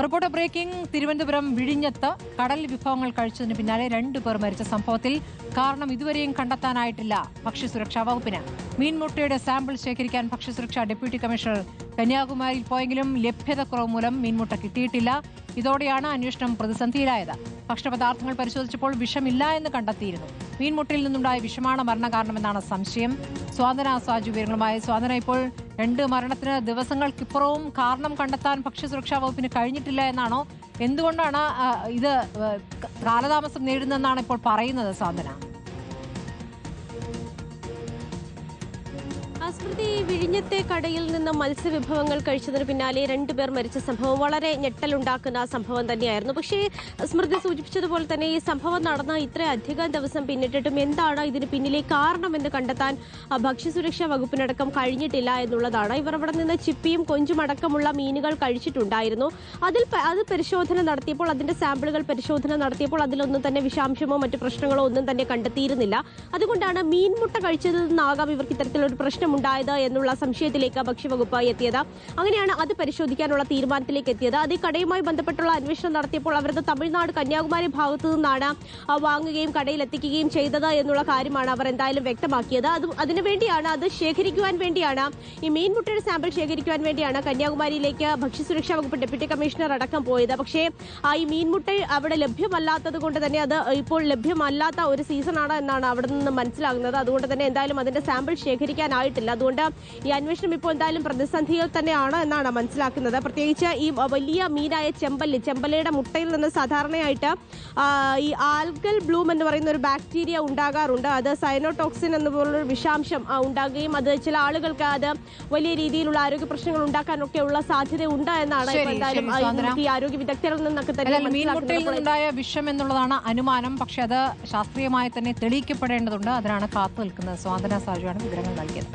Reporter breaking. Thiruvananthapuram വിഴിഞ്ഞത്ത് കടൽ വിഭവങ്ങൾ കഴിച്ചതിന് പിന്നാലെ 2 പേർ മരിച്ച സംഭവത്തിൽ കാരണം ഇതുവരെയും കണ്ടെത്താനായിട്ടില്ല ഭക്ഷ്യസുരക്ഷാ വകുപ്പിന്. മീൻമുട്ടയുടെ സാമ്പിൾ ശേഖരിക്കാൻ ഭക്ഷ്യസുരക്ഷാ ഡെപ്യൂട്ടി കമ്മീഷണർ കന്യാകുമാരിയിൽ പോയെങ്കിലും ലഭ്യതക്കുറവ് മൂലം മീൻമുട്ട കിട്ടിയിട്ടില്ല. ഇതോടെയാണ് അന്വേഷണം പ്രതിസന്ധിയിലായത്. ഭക്ഷണപദാർത്ഥങ്ങൾ പരിശോധിച്ചപ്പോൾ വിഷമില്ല എന്ന് കണ്ടെത്തിയിരുന്നു. മീൻമുട്ടയിൽ നിന്നുണ്ടായ വിഷമാണ് മരണകാരണമെന്നാണ് സംശയം. സ്വാതന സാജു വിവരങ്ങളുമായി. സ്വാതന, ഇപ്പോൾ 2 മരണത്തിന് ദിവസങ്ങൾക്കിപ്പുറവും കാരണം കണ്ടെത്താൻ ഭക്ഷ്യസുരക്ഷാ വകുപ്പിന് കഴിഞ്ഞിട്ടില്ല എന്നാണോ? എന്തുകൊണ്ടാണ് ഇത് കാലതാമസം നേരിടുന്നതെന്നാണ് ഇപ്പോൾ പറയുന്നത് സ്വാതന? സ്മൃതി, വിഴിഞ്ഞത്തെ കടയിൽ നിന്ന് മത്സ്യവിഭവങ്ങൾ കഴിച്ചതിന് പിന്നാലെ 2 പേർ മരിച്ച സംഭവം വളരെ ഞെട്ടലുണ്ടാക്കുന്ന സംഭവം തന്നെയായിരുന്നു. പക്ഷേ സ്മൃതി സൂചിപ്പിച്ചതുപോലെ തന്നെ ഈ സംഭവം നടന്ന ഇത്രയധികം ദിവസം പിന്നിട്ടിട്ടും എന്താണ് ഇതിന് പിന്നിലെ കാരണമെന്ന് കണ്ടെത്താൻ ഭക്ഷ്യസുരക്ഷാ വകുപ്പിനടക്കം കഴിഞ്ഞിട്ടില്ല എന്നുള്ളതാണ്. ഇവർ അവിടെ നിന്ന് ചിപ്പിയും കൊഞ്ചും അടക്കമുള്ള മീനുകൾ കഴിച്ചിട്ടുണ്ടായിരുന്നു. അത് പരിശോധന നടത്തിയപ്പോൾ, അതിന്റെ സാമ്പിളുകൾ പരിശോധന നടത്തിയപ്പോൾ അതിലൊന്നും തന്നെ വിഷാംശമോ മറ്റു പ്രശ്നങ്ങളോ ഒന്നും തന്നെ കണ്ടെത്തിയിരുന്നില്ല. അതുകൊണ്ടാണ് മീൻമുട്ട കഴിച്ചതിൽ നിന്നാകാം ഇവർക്ക് ഇത്തരത്തിലൊരു പ്രശ്നമുണ്ടായത് എന്നുള്ള സംശയത്തിലേക്ക് ഭക്ഷ്യവകുപ്പ് എത്തിയത്. അങ്ങനെയാണ് അത് പരിശോധിക്കാനുള്ള തീരുമാനത്തിലേക്ക് എത്തിയത്. അത് ഈ കടയുമായി ബന്ധപ്പെട്ടുള്ള അന്വേഷണം നടത്തിയപ്പോൾ അവരത് തമിഴ്നാട് കന്യാകുമാരി ഭാഗത്തു നിന്നാണ് വാങ്ങുകയും കടയിൽ എത്തിക്കുകയും ചെയ്തത് എന്നുള്ള കാര്യമാണ് അവർ എന്തായാലും വ്യക്തമാക്കിയത്. അതിനുവേണ്ടിയാണ്, അത് ശേഖരിക്കുവാൻ വേണ്ടിയാണ്, ഈ മീൻമുട്ടയുടെ സാമ്പിൾ ശേഖരിക്കുവാൻ വേണ്ടിയാണ് കന്യാകുമാരിയിലേക്ക് ഭക്ഷ്യസുരക്ഷാ വകുപ്പ് ഡെപ്യൂട്ടി കമ്മീഷണർ അടക്കം പോയത്. പക്ഷേ ഈ മീൻമുട്ട അവിടെ ലഭ്യമല്ലാത്തത് കൊണ്ട് തന്നെ, അത് ഇപ്പോൾ ലഭ്യമല്ലാത്ത ഒരു സീസണാണ് എന്നാണ് അവിടെ നിന്ന് മനസ്സിലാകുന്നത്. അതുകൊണ്ട് തന്നെ എന്തായാലും അതിന്റെ സാമ്പിൾ ശേഖരിക്കാനായിട്ടില്ല. അതുകൊണ്ട് ഈ അന്വേഷണം ഇപ്പോൾ എന്തായാലും പ്രതിസന്ധിയിൽ തന്നെയാണ് എന്നാണ് മനസ്സിലാക്കുന്നത്. പ്രത്യേകിച്ച് ഈ വലിയ മീനായ ചെമ്പല്ലയുടെ മുട്ടയിൽ നിന്ന് സാധാരണയായിട്ട് ഈ ആൽഗൽ ബ്ലൂം എന്ന് പറയുന്ന ഒരു ബാക്ടീരിയ ഉണ്ടാകാറുണ്ട്. അത് സയനോടോക്സിൻ എന്നുപോലൊരു വിഷാംശം ഉണ്ടാകുകയും അത് ചില ആളുകൾക്ക് അത് വലിയ രീതിയിലുള്ള ആരോഗ്യ പ്രശ്നങ്ങൾ ഉണ്ടാക്കാനൊക്കെയുള്ള സാധ്യത ഉണ്ട് എന്നാണ് എന്തായാലും ഈ ആരോഗ്യ വിദഗ്ധരിൽ നിന്നൊക്കെ തന്നെ വിഷം എന്നുള്ളതാണ് അനുമാനം. പക്ഷെ അത് ശാസ്ത്രീയമായി തന്നെ തെളിയിക്കപ്പെടേണ്ടതുണ്ട്. അതിനാണ് കാത്തു നിൽക്കുന്നത്. സ്വാതന സാജുവാണ് വിവരങ്ങൾ നൽകിയത്.